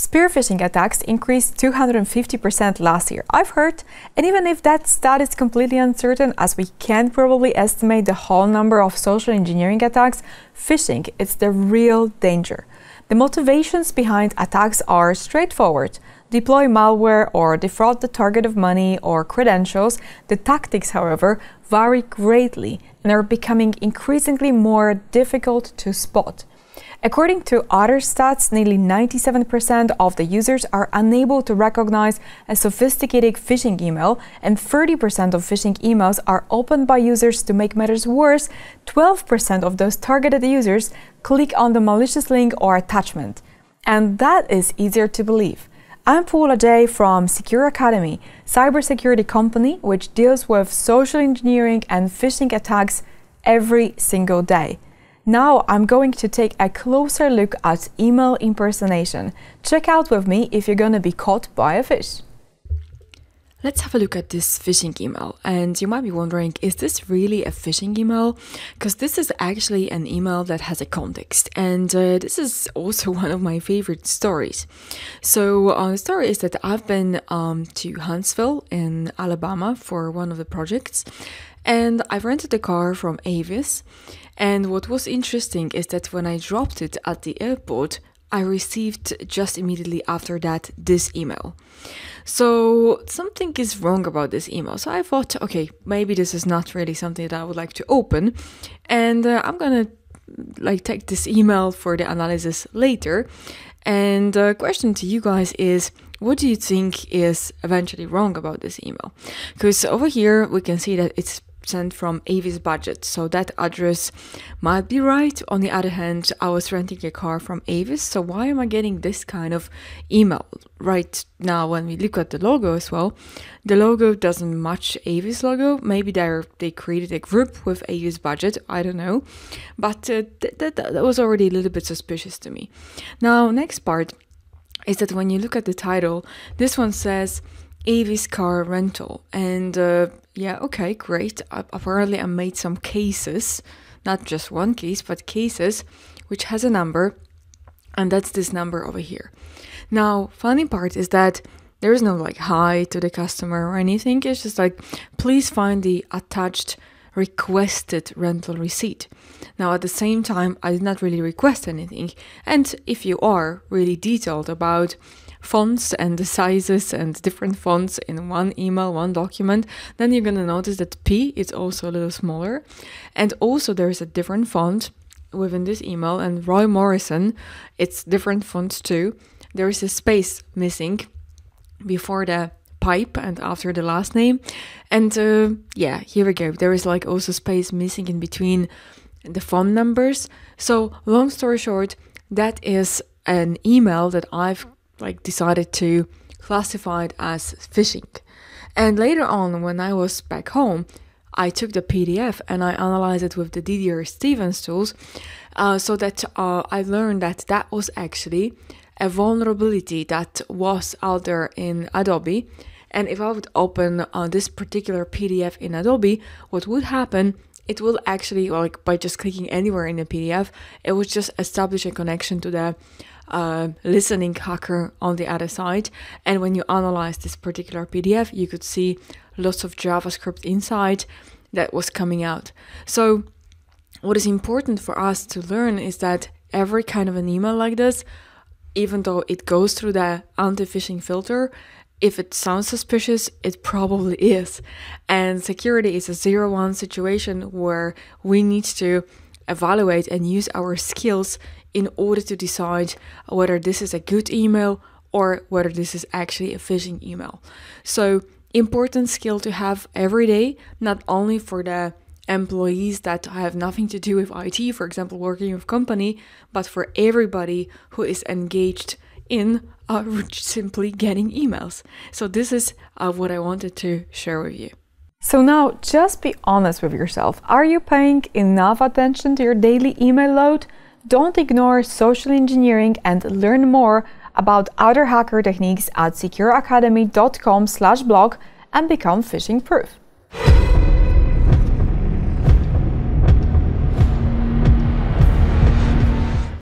Spear phishing attacks increased 250% last year, I've heard, and even if that stat is completely uncertain, as we can't probably estimate the whole number of social engineering attacks, phishing is the real danger. The motivations behind attacks are straightforward: deploy malware or defraud the target of money or credentials. The tactics, however, vary greatly and are becoming increasingly more difficult to spot. According to other stats, nearly 97% of the users are unable to recognize a sophisticated phishing email, and 30% of phishing emails are opened by users. To make matters worse, 12% of those targeted users click on the malicious link or attachment. And that is easier to believe. I'm Paula from CQURE Academy, cybersecurity company which deals with social engineering and phishing attacks every single day. Now I'm going to take a closer look at email impersonation. Check out with me if you're going to be caught by a fish. Let's have a look at this phishing email. And you might be wondering, is this really a phishing email? Because this is actually an email that has a context. And this is also one of my favorite stories. So the story is that I've been to Huntsville in Alabama for one of the projects. And I've rented a car from Avis. And what was interesting is that when I dropped it at the airport, I received just immediately after that this email. So something is wrong about this email. So I thought, okay, maybe this is not really something that I would like to open. And I'm gonna take this email for the analysis later. And the question to you guys is, what do you think is eventually wrong about this email? Because over here we can see that it's sent from Avis budget, so that address might be right. On the other hand, I was renting a car from Avis, so why am I getting this kind of email right now? When we look at the logo as well, the logo doesn't match Avis logo. Maybe they created a group with Avis budget, I don't know, but that was already a little bit suspicious to me. Now, next part is that when you look at the title, this one says Avis car rental, and yeah, okay, great. Apparently I made some cases, not just one case, but cases, which has a number, and that's this number over here. Now, funny part is that there is no hi to the customer or anything. It's just please find the attached requested rental receipt. Now, at the same time, I did not really request anything. And if you are really detailed about fonts and the sizes and different fonts in one email, one document, then you're going to notice that P is also a little smaller. And also there is a different font within this email, and Roy Morrison, it's different fonts too. There is a space missing before the pipe and after the last name. And yeah, here we go. There is also space missing in between the phone numbers. So long story short, that is an email that I've decided to classify it as phishing. And later on, when I was back home, I took the PDF and I analyzed it with the Didier Stevens tools, so that I learned that that was actually a vulnerability that was out there in Adobe. And if I would open this particular PDF in Adobe, what would happen, it will actually, by just clicking anywhere in the PDF, it would just establish a connection to the listening hacker on the other side. And when you analyze this particular PDF, you could see lots of JavaScript inside that was coming out. So what is important for us to learn is that every kind of an email like this, even though it goes through the anti-phishing filter, if it sounds suspicious, it probably is. And security is a 0-1 situation where we need to evaluate and use our skills in order to decide whether this is a good email or whether this is actually a phishing email. So important skill to have every day, not only for the employees that have nothing to do with IT, for example, working with company, but for everybody who is engaged in simply getting emails. So this is what I wanted to share with you. So now just be honest with yourself. Are you paying enough attention to your daily email load? Don't ignore social engineering and learn more about other hacker techniques at secureacademy.com/blog and become phishing proof.